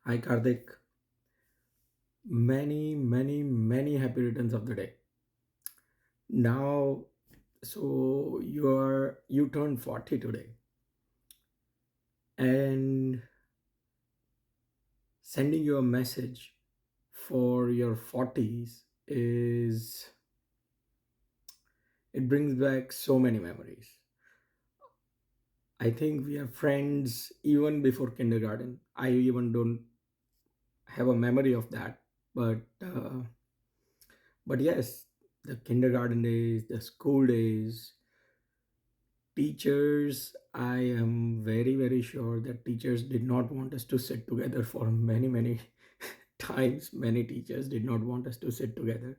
Hi Karthik, many happy returns of the day. Now, so you turned 40 today, and sending you a message for your 40s is it brings back so many memories. I think we are friends even before kindergarten. I even don't have a memory of that, but yes, the kindergarten days, the school days, teachers, I am very sure that teachers did not want us to sit together for many times. Many teachers did not want us to sit together.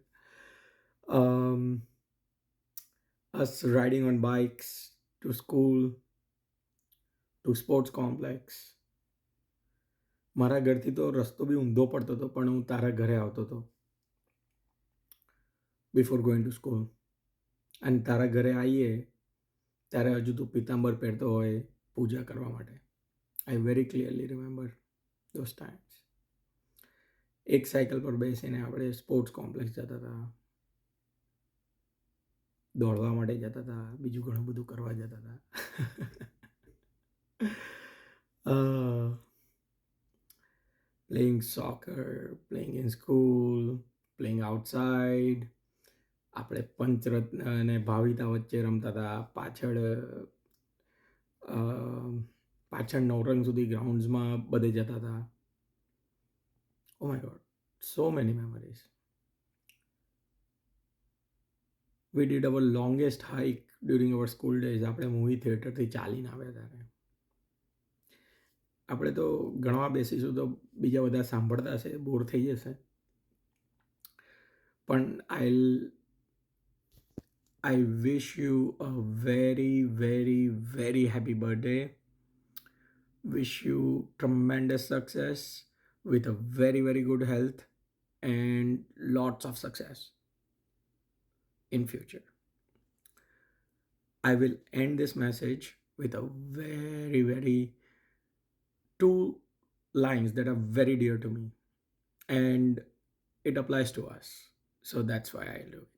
Um, us riding on bikes to school, to sports complex. મારા ઘરથી તો રસ્તો બી ઊંધો પડતો હતો પણ હું તારા ઘરે આવતો હતો બિફોર ગોઈંગ ટુ સ્કૂલ અને તારા ઘરે આવીએ ત્યારે હજુ તું પિતાંબર પહેરતો હોય પૂજા કરવા માટે. આઈ very clearly remember those times. એક સાયકલ પર બેસીને આપણે સ્પોર્ટ્સ કોમ્પ્લેક્સ જતા હતા, દોડવા માટે જતા હતા, બીજું ઘણું બધું કરવા જતા હતા. Playing soccer, playing in school, playing outside. આપણે પંચરત્ન અને ભાવિતા વચ્ચે રમતા હતા. અ, પાછળ નવરંગ સુધી ગ્રાઉન્ડ્સમાં બધે જતા હતા. Oh my God, so many memories. We did our longest hike during our school days. આપણે મૂવી થિયેટરથી ચાલીને આવ્યા ત્યારે. આપણે તો ગણવા બેસીશું તો બીજા બધા સાંભળતા હશે, બોર થઈ જશે. પણ I wish you a very happy birthday. Wish you tremendous success with a very good health and lots of success in future. I will end this message with a very two lines that are very dear to me, and it applies to us. So that's why I do it.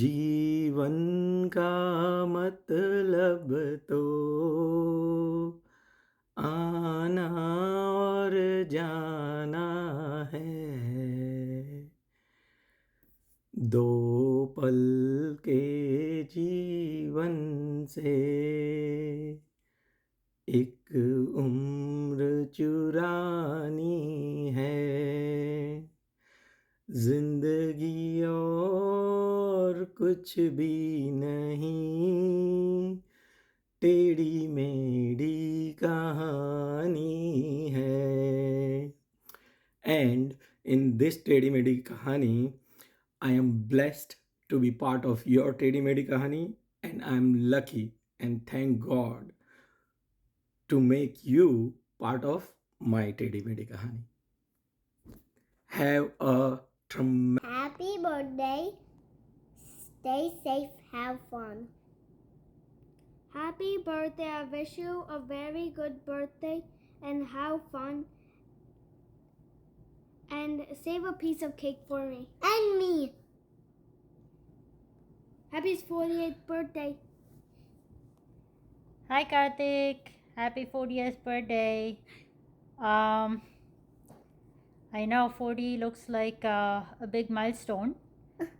जीवन का मतलब तो आना और जाना है, दो पल के जीवन से एक उम्र चुरानी है, जिंदगी और कुछ भी नहीं, टेढ़ी मेढ़ी कहानी है. And in this Teddy Medi Kahani, I am blessed to be part of your Teddy Medi Kahani, and I'm lucky and thank God to make you part of my Teddy Medi Kahani. Have a tremendous Happy birthday. Stay safe. Have fun. Happy birthday. I wish you a very good birthday and have fun. And save a piece of cake for me. And me. Happy 48th birthday. Hi Karthik, happy 40th birthday. I know 40 looks like a big milestone,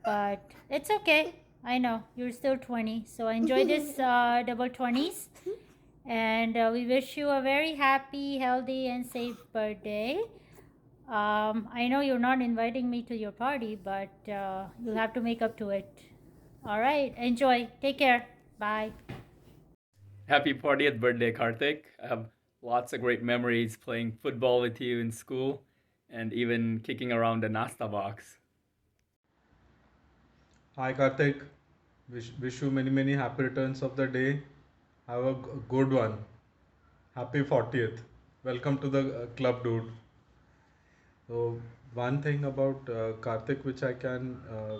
but it's okay. I know you're still 20, so enjoy this double 20s. And we wish you a very happy, healthy, and safe birthday. I know you're not inviting me to your party, but you'll have to make up to it. All right, enjoy. Take care. Bye. Happy 40th birthday, Karthik. I have lots of great memories playing football with you in school and even kicking around the Nasta box. Hi Karthik, wish you many happy returns of the day. Have a good one. Happy 40th. Welcome to the club, dude. So One thing about Karthik which I can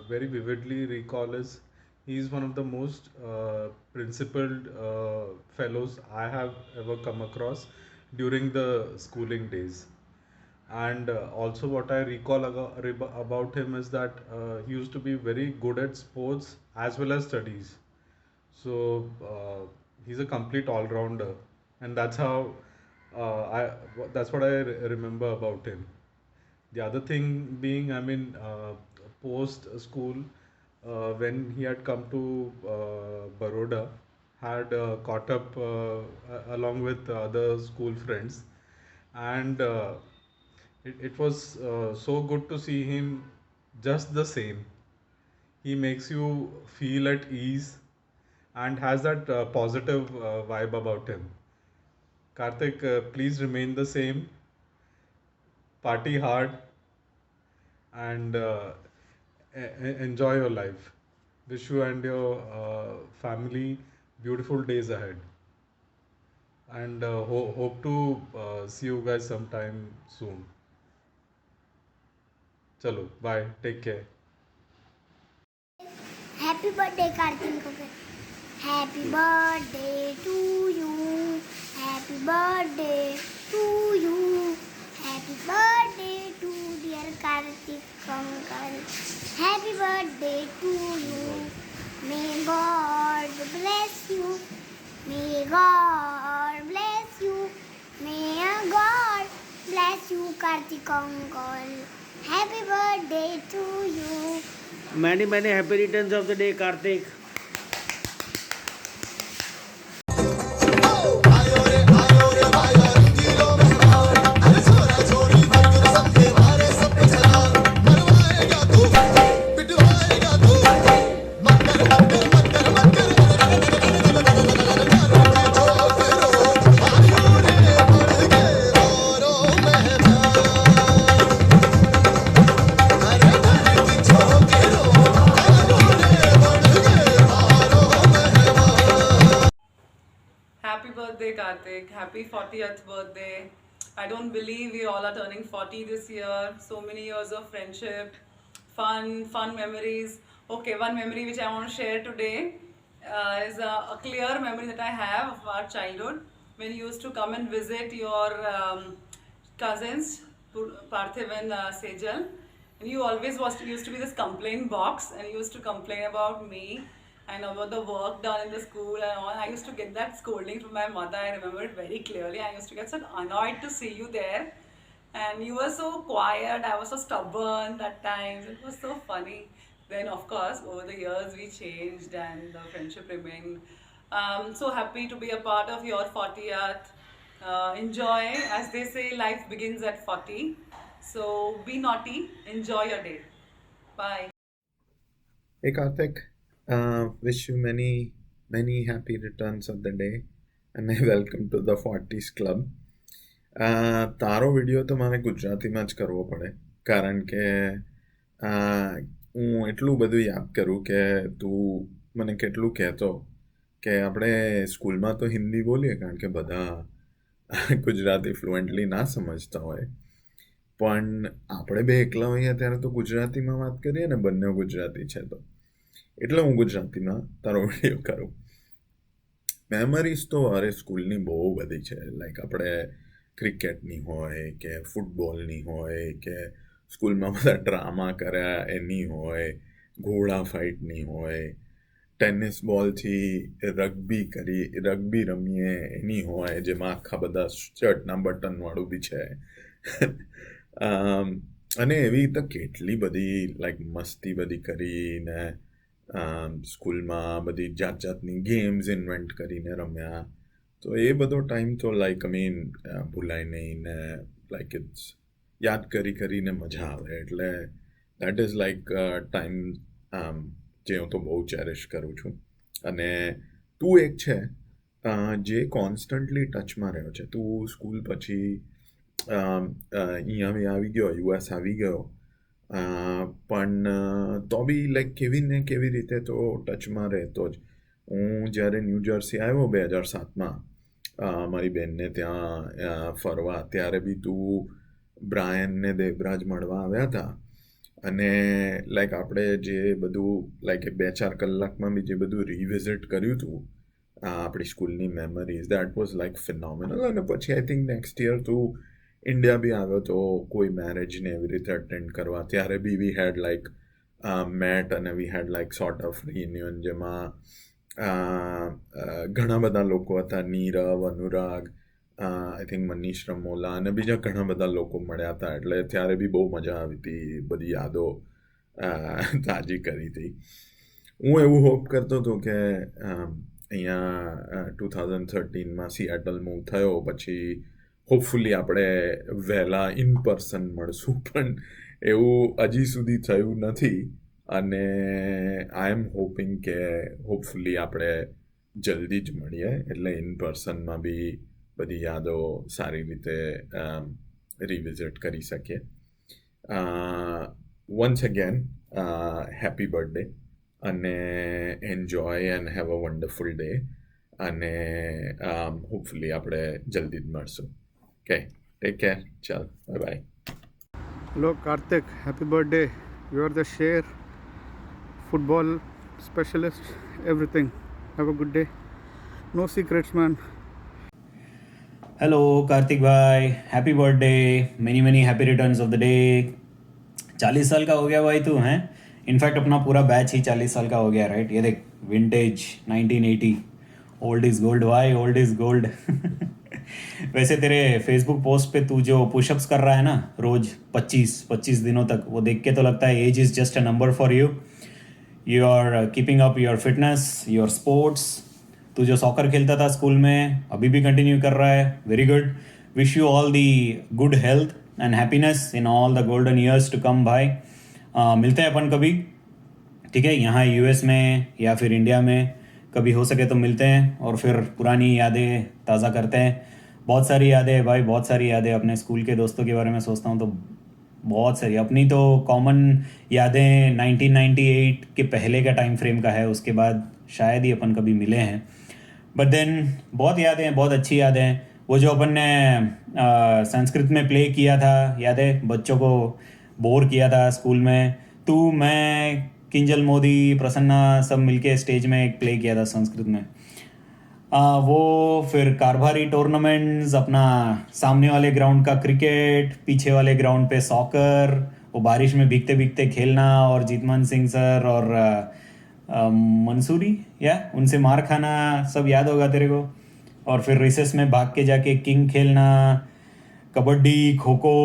very vividly recall is he's one of the most principled fellows I have ever come across during the schooling days. And also, what I recall about him is that he used to be very good at sports as well as studies. So he's a complete all-rounder, and that's how that's what I remember about him. The other thing being, I mean, post school, when he had come to Baroda, had caught up along with other school friends, and it was so good to see him just the same. He makes you feel at ease and has that positive vibe about him. Karthik, please remain the same, party hard, and enjoy your life. Wish you and your family beautiful days ahead. And hope to see you guys sometime soon. Chalo, bye. Take care. Happy birthday, Karthik. Happy birthday to you. Happy birthday to you. Happy birthday to dear Karthik uncle. Happy birthday to you. May God bless you. May God bless you. May God bless you, Karthik uncle. Happy birthday to you. Many, many happy returns of the day, Karthik. Happy birthday, Karthik. Happy 40th birthday. I don't believe we all are turning 40 this year. So many years of friendship, fun memories. Okay, one memory which I want to share today is a clear memory that I have of our childhood when you used to come and visit your cousins, Parthiv and Sejal. And you always used to be this complaint box and you used to complain about me and about the work done in the school and all. I used to get that scolding from my mother. I remember it very clearly. I used to get so annoyed to see you there. And you were so quiet. I was so stubborn that time. It was so funny. Then, of course, over the years we changed and the friendship remained. So happy to be a part of your 40th. Enjoy. As they say, life begins at 40. So be naughty. Enjoy your day. Bye. Hey Karthik, wish you many happy returns of the day and welcome to the 40s club. તારો video તો મારે ગુજરાતીમાં જ કરવો પડે કારણ કે હું એટલું બધું યાદ કરું કે તું મને કેટલું કહેતો કે આપણે સ્કૂલમાં તો હિન્દી બોલીએ કારણ કે બધા ગુજરાતી ફ્લુએન્ટલી ના સમજતા હોય પણ આપણે બે એકલા હોઈએ ત્યારે તો ગુજરાતીમાં વાત કરીએ ને બંને ગુજરાતી છે તો એટલે હું ગુજરાતીમાં તારો વિડીયો કરું. મેમરીઝ તો અરે સ્કૂલની બહુ બધી છે. લાઈક આપણે ક્રિકેટની હોય કે ફૂટબોલની હોય કે સ્કૂલમાં બધા ડ્રામા કર્યા એની હોય, ઘોડા ફાઇટની હોય, ટેનિસ બોલથી રગ્બી રમીએ એની હોય જેમાં આખા બધા શર્ટના બટનવાળું બી છે. અને એવી તો કેટલી બધી લાઈક મસ્તી બધી કરીને સ્કૂલમાં બધી જાત જાતની ગેમ્સ ઇન્વેન્ટ કરીને રમ્યા. તો એ બધો ટાઈમ તો લાઈક ભૂલાય નહીં ને લાઈક ઇટ્સ યાદ કરીને મજા આવે એટલે દેટ ઇઝ લાઈક ટાઈમ જે હું તો બહુ ચેરિશ કરું છું. અને તું એક છે જે કોન્સ્ટન્ટલી ટચમાં રહ્યો છે. તું સ્કૂલ પછી અહીંયા આવી ગયો, યુએસ આવી ગયો, પણ તો બી લાઈક કેવી ને કેવી રીતે તો ટચમાં રહેતો જ. હું જ્યારે ન્યૂ જર્સી આવ્યો 2007માં મારી બહેનને ત્યાં ફરવા ત્યારે બી તું બ્રાયન ને દેવરાજ મળવા આવ્યા હતા અને લાઈક આપણે જે બધું લાઈક 2-4 કલાકમાં બી જે બધું રિવિઝિટ કર્યું હતું આપણી સ્કૂલની memories that was like phenomenal. અને પછી આઈ થિંક નેક્સ્ટ યર તું ઇન્ડિયા બી આવ્યો તો કોઈ મેરેજને એવી રીતે અટેન્ડ કરવા, ત્યારે બી વી હેડ લાઈક મેટ અને વી હેડ લાઈક સોર્ટ ઓફ રિયુનિયન જેમાં ઘણા બધા લોકો હતા, નીરવ, અનુરાગ, આઈ થિંક મનીષ રમોલા અને બીજા ઘણા બધા લોકો મળ્યા હતા. એટલે ત્યારે બી બહુ મજા આવી હતી, બધી યાદો તાજી કરી હતી. હું એવું હોપ કરતો હતો કે અહીંયા 2013માં સિએટલ મૂવ થયો પછી હોપફુલી આપણે વહેલા ઇન પર્સન મળશું, પણ એવું હજી સુધી થયું નથી. અને આઈ એમ હોપિંગ કે હોપફુલી આપણે જલ્દી જ મળીએ, એટલે ઇન પર્સનમાં બી બધી યાદો સારી રીતે રિવિઝિટ કરી શકીએ. વન્સ અગેન હેપી બર્થડે અને enjoy and have a wonderful day. અને હોપફુલી આપણે જલ્દી જ મળશું. Okay, take care. ચાલ, bye bye. Hello Karthik, happy birthday. You are the share, football specialist, everything. Have a good day. No secrets, man. Hello Karthik भाई, happy birthday, many many happy returns of the day. 40 साल का हो गया भाई तू, हैं? In fact अपना पूरा बैच ही 40 साल का हो गया, राइट? ये देख, विंटेज 1980, ओल्ड इज़ गोल्ड भाई, ओल्ड इज़ गोल्ड. वैसे तेरे फेसबुक पोस्ट पे तू जो पुशअप्स कर रहा है ना रोज 25 दिनों तक, वो देख के तो लगता है age is just a number for you. You are keeping up your fitness, your sports. तू जो सॉकर खेलता था स्कूल में अभी भी कंटिन्यू कर रहा है, very good. Wish you all the good health and happiness in all the golden years to come भाई. मिलते हैं अपन कभी, ठीक है? यहाँ यूएस में या फिर इंडिया में कभी हो सके तो मिलते हैं और फिर पुरानी यादें ताज़ा करते हैं. बहुत सारी यादें हैं भाई, बहुत सारी यादें. अपने स्कूल के दोस्तों के बारे में सोचता हूँ तो बहुत सारी. अपनी तो कॉमन यादें 1998 के पहले का टाइम फ्रेम का है, उसके बाद शायद ही अपन कभी मिले हैं. बट देन बहुत यादें हैं, बहुत अच्छी यादें हैं. वो जो अपन ने संस्कृत में प्ले किया था, याद है? बच्चों को बोर किया था स्कूल में. तू, मैं, किंजल मोदी, प्रसन्ना सब मिलके स्टेज में एक प्ले किया था संस्कृत में. वो फिर कारभारी टूर्नामेंट्स, अपना सामने वाले ग्राउंड का क्रिकेट, पीछे वाले ग्राउंड पे सॉकर, वो बारिश में भीगते भीगते खेलना, और जीतमान सिंह सर और मंसूरी या उनसे मार खाना, सब याद होगा तेरे को. और फिर रिसेस में भाग के जाके किंग खेलना, कबड्डी, खो खो,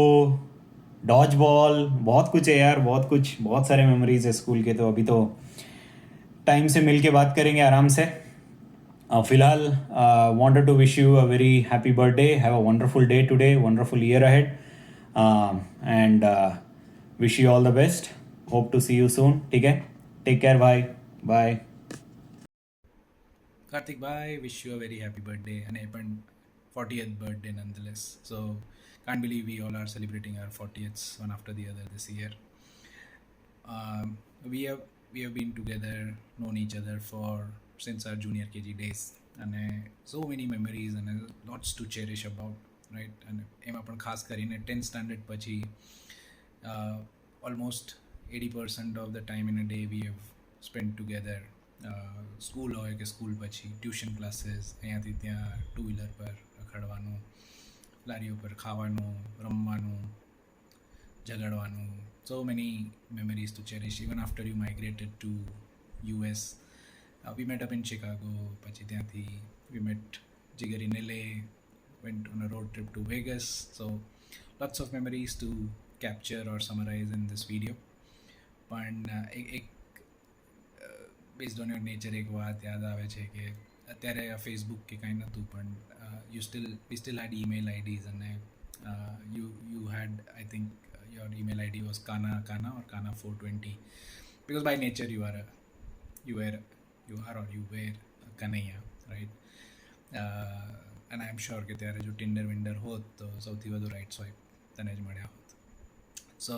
डॉज बॉल, बहुत कुछ है यार, बहुत कुछ, बहुत सारे मेमोरीज है स्कूल के. तो अभी तो टाइम से मिल के बात करेंगे आराम से. फिलहाल wanted to wish you a very happy birthday. Have a wonderful day today, wonderful year ahead, and wish you all the best. Hope to see you soon. ठीक है? Take care. Bye. Bye. Karthik wish you a very happy birthday and a 40th birthday nonetheless. So can't believe we all are celebrating our 40ths one after the other this year. We have been together, known each other since our junior KG days, and so many memories and lots to cherish about, right? And એમાં પણ ખાસ કરીને 10th standard પછી almost 80% of the time in a day we have spent together. School હોય કે school પછી tuition classes, અહીંયાથી ત્યાં 2 વ્હીલર પર રખડવાનું, લારીઓ પર ખાવાનું, રમવાનું, ઝઘડવાનું. So many memories to cherish even after you migrated to US. We met up in Chicago, પછી ત્યાંથી we met Jigar in LA, went on a road trip to Vegas. So lots of memories to capture or summarize in this video. પણ એક based on your nature એક વાત યાદ આવે છે કે અત્યારે આ ફેસબુક કે કાંઈ નહોતું, પણ we still had email IDs, and you had, I think your email ID was Kana or Kana 420, because by nature you were a Kanaya, right? And I'm sure કે ત્યારે જો ટિન્ડર વિન્ડર હોત તો સૌથી વધુ રાઇટ સ્વાઇપ તને જ મળ્યા હોત. So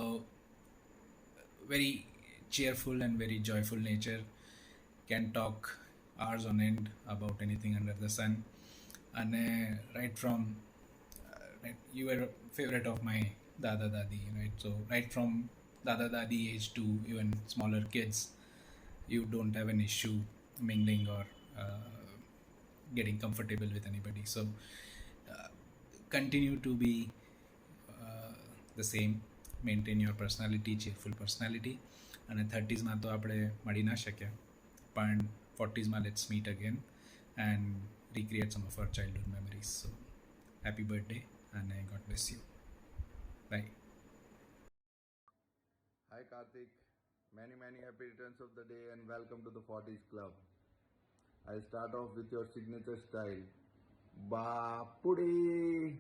very cheerful and very joyful nature, can talk hours on end about anything under the sun. And right from you were a favorite of my dada dadi, right? So right from dada dadi age to even smaller kids, you don't have an issue mingling or getting comfortable with anybody. So continue to be the same, maintain your personality, cheerful personality. અને 30s માં તો આપણે મળી ના શક્યા, પણ 40s માં let's meet again and recreate some of our childhood memories. So happy birthday and God bless you. Bye. Hi Karthik, many happy returns of the day and welcome to the 40s Club. I'll start off with your signature style. Bapudi!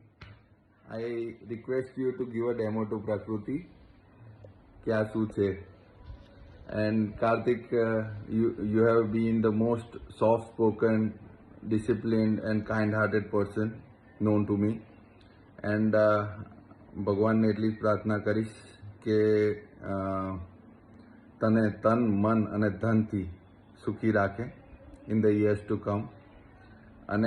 I request you to give a demo to Prakruti. Kya suche? And Karthik, you have been the most soft-spoken, disciplined and kind-hearted person known to me. And ભગવાનને એટલી જ પ્રાર્થના કરીશ કે તને તન મન અને ધનથી સુખી રાખે in the years to come. And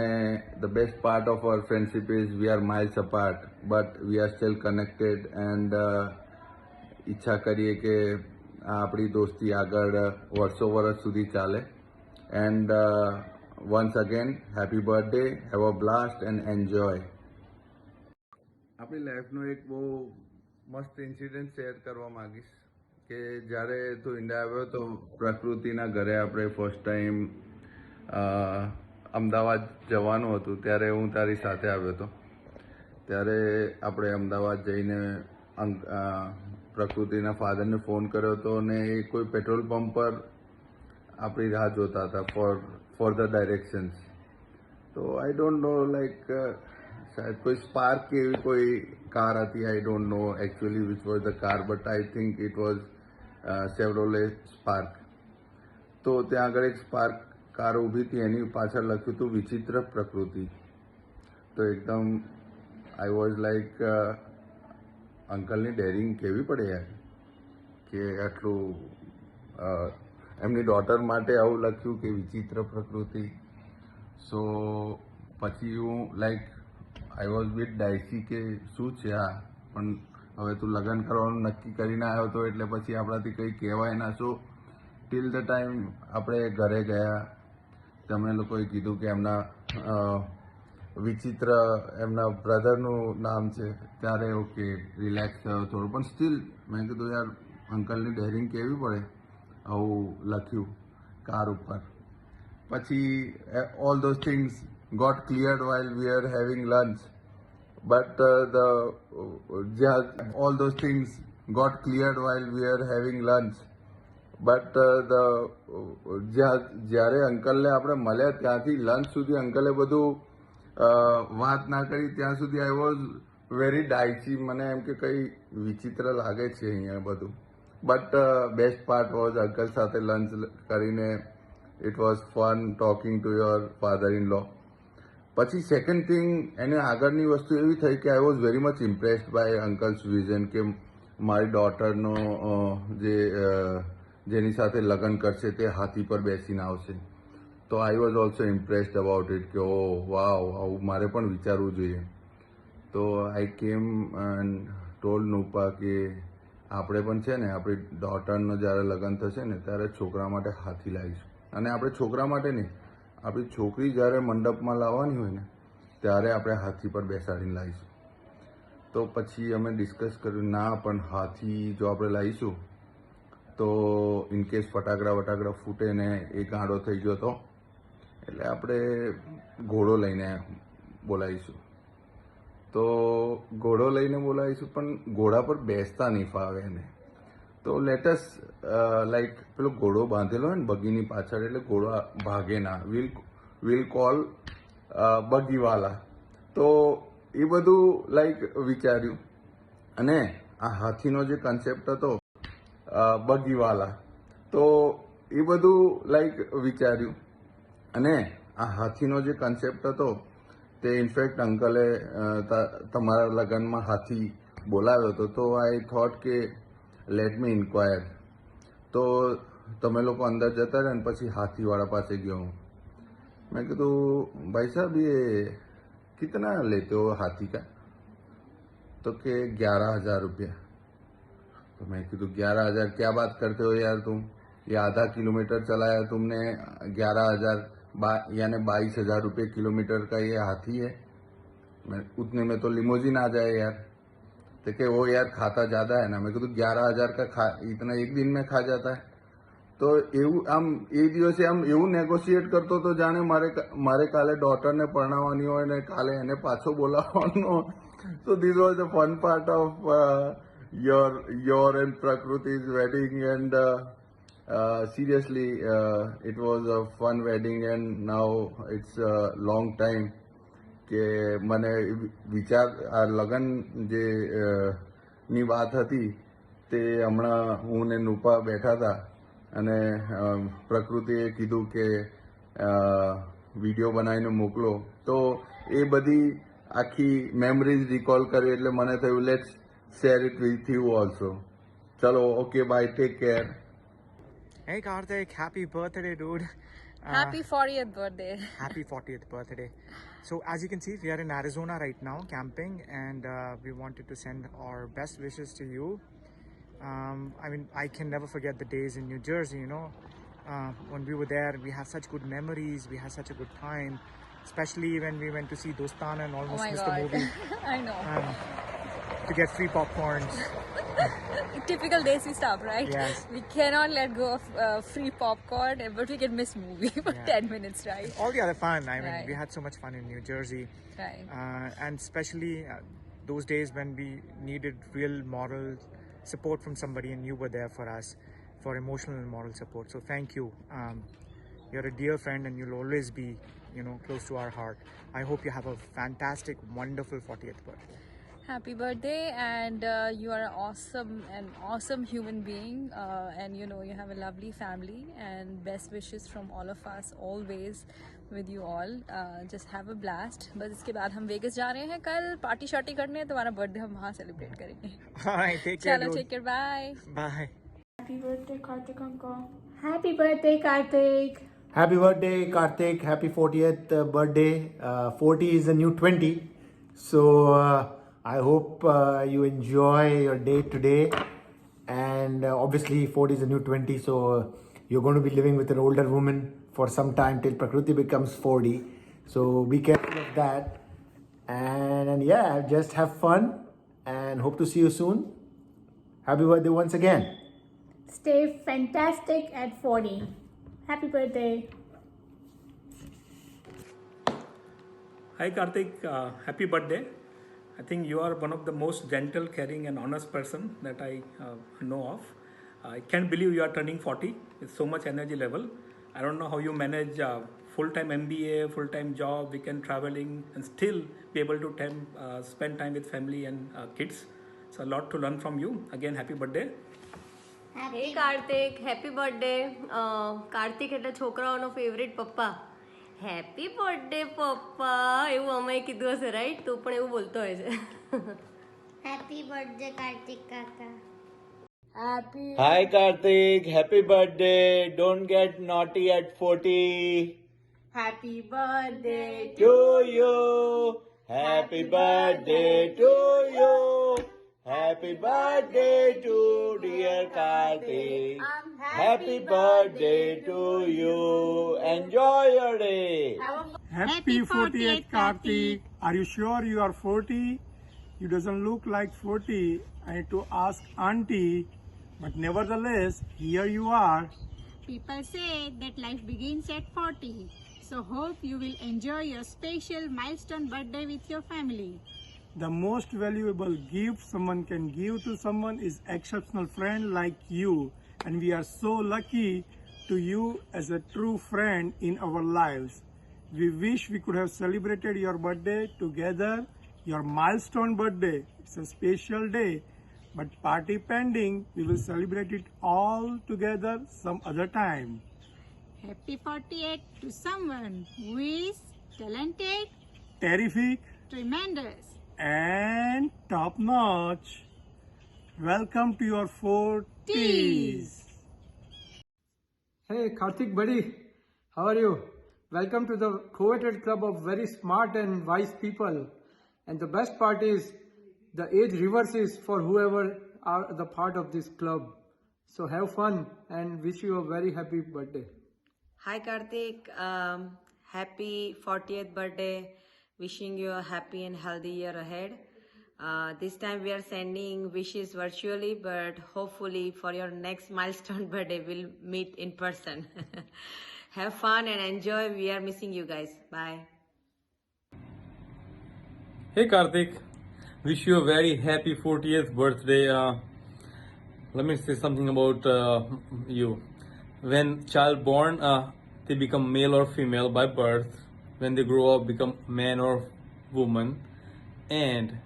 the best part of our friendship is we are miles apart, but we are still connected and ઈચ્છા કરીએ કે આપણી દોસ્તી આગળ વર્ષો વર્ષ સુધી ચાલે. And once again, happy birthday, have a blast and enjoy. આપણી લાઈફનો એક બહુ મસ્ત ઇન્સિડન્ટ શેર કરવા માંગીશ કે જ્યારે તું ઇન્ડિયા આવ્યો તો પ્રકૃતિના ઘરે આપણે ફર્સ્ટ ટાઈમ અમદાવાદ જવાનું હતું ત્યારે હું તારી સાથે આવ્યો હતો. ત્યારે આપણે અમદાવાદ જઈને પ્રકૃતિના ફાધરને ફોન કર્યો હતો અને એ કોઈ પેટ્રોલ પંપ પર આપણી રાહ જોતા હતા ફોર ધ ડાયરેક્શન્સ. તો આઈ ડોન્ટ નો લાઈક શાયદ કોઈ સ્પાર્ક કે એવી કોઈ કાર હતી. I don't know actually which was the car, but I think it was Chevrolet Spark. તો ત્યાં આગળ એક સ્પાર્ક કાર ઊભી હતી, એની પાછળ લખ્યું હતું વિચિત્ર પ્રકૃતિ. તો એકદમ આઈ વોઝ લાઈક અંકલની ડેરિંગ કેવી પડે યાર કે આટલું એમની ડોટર માટે આવું લખ્યું કે વિચિત્ર પ્રકૃતિ. સો પછી હું લાઈક આઈ વોઝ વિથ ડાયસી કે શું છે આ, પણ હવે તું લગ્ન કરવાનું નક્કી કરીને આવ્યો હતો એટલે પછી આપણાથી કંઈ કહેવાય ના. સો ટિલ ધ ટાઈમ આપણે ઘરે ગયા, તમે લોકોએ કીધું કે એમના વિચિત્ર એમના બ્રધરનું નામ છે, ત્યારે ઓકે રિલેક્સ થયો થોડું. પણ સ્ટીલ મેં કીધું યાર અંકલની ડેરિંગ કેવી પડે આવું લખ્યું કાર ઉપર. પછી all those things got cleared while we are having lunch, but all those things got cleared while we are having lunch, but જ્યારે અંકલને આપણે મળ્યા ત્યાંથી લંચ સુધી અંકલે બધું વાત ના કરી ત્યાં સુધી આઈ વોઝ વેરી ડાયસી. મને એમ કે કંઈ વિચિત્ર લાગે છે અહીંયા બધું. But best part was uncle સાથે લંચ કરીને it was fun talking to your father in law. પછી સેકન્ડ થિંગ એને આગળની વસ્તુ એવી થઈ કે I was very much impressed by uncle's vision કે મારી ડોટરનો જેની સાથે લગ્ન કરશે તે હાથી પર બેસીને આવશે. તો I was also impressed about it કે ઓ વાવ, આવું મારે પણ વિચારવું જોઈએ. તો આઈ કેમ એન્ડ ટોલ્ડ નુપા કે આપણે પણ છે ને આપણી ડોટરનો જ્યારે લગ્ન થશે ને ત્યારે છોકરા માટે હાથી લાવીશું. અને આપણે છોકરા માટે નહીં, આપણી છોકરી જ્યારે મંડપમાં લાવવાની હોય ને ત્યારે આપણે હાથી પર બેસાડીને લાવીશું. તો પછી અમે ડિસ્કસ કર્યું ના પણ હાથી જો આપણે લાવીશું તો ઇનકેસ ફટાકડા ફૂટે ને એ ગાંડો થઈ ગયો તો એટલે આપણે ઘોડો લઈને બોલાવીશું. તો ઘોડો લઈને બોલાવીશું પણ ઘોડા પર બેસતા નહીં ફાવે એને. તો લેટસ લાઈક પેલો ઘોડો બાંધેલો હોય ને બગીની પાછળ એટલે ઘોડો ભાગે ના. વિલ કોલ બગીવાલા. તો એ બધું લાઈક વિચાર્યું. અને આ હાથીનો જે કન્સેપ્ટ હતો બગીવાલા, તો એ બધું લાઈક વિચાર્યું. અને આ હાથીનો જે કન્સેપ્ટ હતો તે ઇનફેક્ટ અંકલે તમારા લગ્નમાં હાથી બોલાવ્યો હતો. તો આઈ થોટ કે લેટ મી ઇન્ક્વાયર. તો તમે લોકો અંદર જતા રહ્યા ને પછી હાથીવાળા પાસે ગયો હું. મેં કીધું ભાઈ સાહેબ એ કિતના લેતે હો હાથી કા? तो कि 11,000 रुपया। तो मैं कीधु 11,000 क्या बात करते हो यार तुम, ये आधा किलोमीटर चलाया तुमने, 11,000 यानी 22,000 रुपये किलोमीटर का ये हाथी है, मैं उतने में तो लिमोजिन आ जाए यार। तो कि वो यार खाता ज़्यादा है ना, मैं कीधु 11,000 का इतना एक दिन में खा जाता है। तो એવું આમ એ દિવસે આમ એવું નેગોશિએટ કરતો તો જાણે મારે કાલે ડોટરને પરણાવવાની હોય ને કાલે એને પાછો બોલાવવાનો. So this was the fun part of your and Prakruতি's wedding, and seriously it was a fun wedding, and now it's a long time કે મને વિચાર આ લગન જે ની વાત હતી તે હમણાં હું ને નુપા બેઠા હતા અને પ્રકૃતિએ કીધું કે વિડીયો બનાવીને મોકલો, તો એ બધી આખી મેમરીઝ રિકોલ કરી એટલે મને થયું let's share it with you also. ચલો, okay, bye, take care. Hey Karthik, happy birthday dude. Happy 40th birthday. Happy 40th birthday. So as you can see, we are in Arizona right now camping, and we wanted to send our best wishes to you. I mean, I can never forget the days in New Jersey, you know. When we were there, we had such good memories, we had such a good time, especially when we went to see Dostana and almost missed the movie. I know. To get free popcorns. Typical Desi stuff, right? Yes. We cannot let go of free popcorn, but we can miss movie for 10 minutes, right? All the other fun. I mean, Right. we had so much fun in New Jersey. Right. And especially those days when we needed real moral support from somebody, and you were there for us for emotional and moral support. So thank you. You're a dear friend, and you'll always be, you know, close to our heart. I hope you have a fantastic, wonderful 40th birthday. Happy birthday, and you are an awesome human being, and you know you have a lovely family, and best wishes from all of us always with you all. Just have a blast. बस इसके बाद हम vagus जा रहे हैं कल party शार्टी करने, तुम्हारा बर्थडे हम वहाँ सेलिब्रेट करेंगे. All right, take care. चलो, dude. take care, bye. Bye. Happy birthday, Karthik uncle. Happy birthday, Karthik. Happy birthday, Karthik. Happy 40th birthday. 40 is the new 20. So I hope you enjoy your day today. And obviously 40 is the new 20. So you're going to be living with an older woman for some time till Prakruti becomes 40. So be careful of that. And yeah, just have fun and hope to see you soon. Happy birthday once again. Stay fantastic at 40. Happy birthday. Hi Karthik, happy birthday. I think you are one of the most gentle, caring and honest person that I know of. I can't believe you are turning 40 with so much energy level. I don't know how you manage full-time MBA, full-time job, weekend traveling, and still be able to spend time with family and kids. So a lot to learn from you. Again, happy birthday. Hey Kartik, happy birthday. Kartik એટલે છોકરાઓનો favourite પપ્પા. Happy birthday પપ્પા એવું અમે કીધું હશે, right? તો પણ એવું બોલતો હોય છે. Happy birthday, Karthik Kaka. Hi Karthik, happy birthday. Don't get naughty at 40. Happy birthday To you. Happy birthday to you. Happy birthday to dear Karthik. Happy birthday to you. Enjoy your day. Happy 40th Karthik. Are you sure you are 40? You doesn't look like 40. I need to ask auntie, but nevertheless, here you are. People say that life begins at 40. So hope you will enjoy your special milestone birthday with your family. The most valuable gift someone can give to someone is exceptional friend like you, and we are so lucky to you as a true friend in our lives. We wish we could have celebrated your birthday together, your milestone birthday. It's a special day, but party pending. We will celebrate it all together some other time. Happy 48 to someone who is talented, Terrific tremendous, and top notch. Welcome to your 40s. Hey Karthik buddy, how are you? Welcome to the coveted club of very smart and wise people. And the best part is the age reverses for whoever are the part of this club. So have fun and wish you a very happy birthday. Hi Karthik, happy 40th birthday. Wishing you a happy and healthy year ahead. This time we are sending wishes virtually, but hopefully for your next milestone birthday we'll meet in person. Have fun and enjoy. We are missing you guys. Bye. Hey Karthik, wish you a very happy 40th birthday. Let me say something about you. When child born, they become male or female by birth. When they grow up, become man or woman. And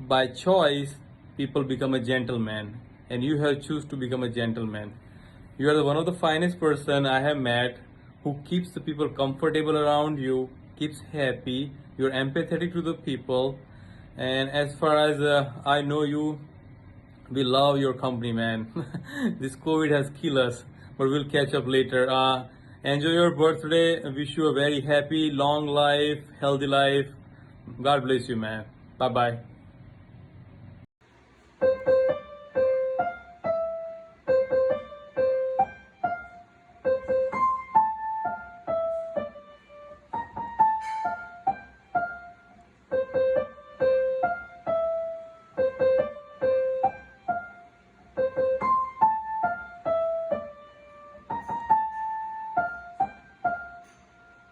by choice, people become a gentleman. And you have choose to become a gentleman. You are one of the finest person I have met who keeps the people comfortable around you, keeps happy. You're empathetic to the people. And as far as I know you, we love your company, man. This COVID has killed us, but we'll catch up later. Enjoy your birthday. I wish you a very happy, long life, healthy life. God bless you, man. Bye-bye.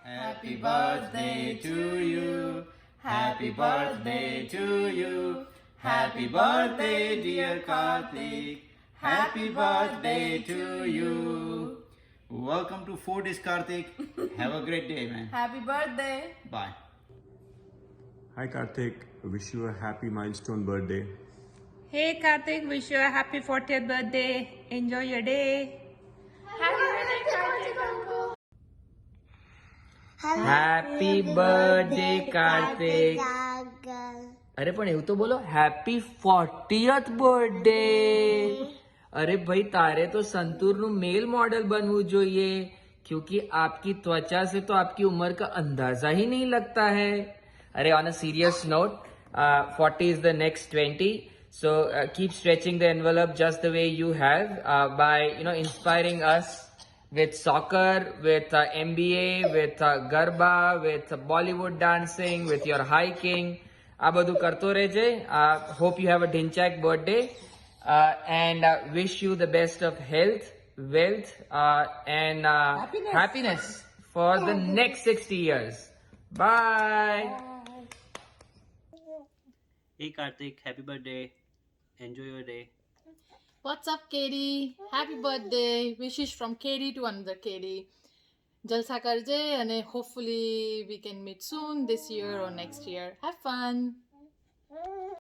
Happy birthday to you. Happy birthday to you. Happy birthday, dear Karthik. Happy birthday to you. Welcome to 4 Days Karthik. Have a great day, man. Happy birthday. Bye. Hi Karthik, wish you a happy milestone birthday. Hey Karthik, wish you a happy 40th birthday. Enjoy your day. Happy birthday Kartik. અરે પણ એવું તો બોલો happy 40th birthday. અરે ભાઈ તારે તો સંતૂરનું મેલ model बनવું જોઈએ क्योंकि आपकी त्वचा से तो आपकी उम्र का अंदाजा ही नहीं लगता है. अरे on a serious note, 40 is the next 20. So keep stretching the envelope just the way you have by inspiring us with soccer, with MBA, with Garba, with Bollywood dancing, with your hiking. આ બધું કરતો રહેજે. Hope you have a Dhinchak birthday and wish you the best of health, wealth and happiness for the next 60 years. Bye. Hey Karthik, happy birthday. Enjoy your day. What's up, Katie? Happy birthday. Wishes from Katie to another Katie. Jalsa karje and hopefully we can meet soon this year or next year. Have fun.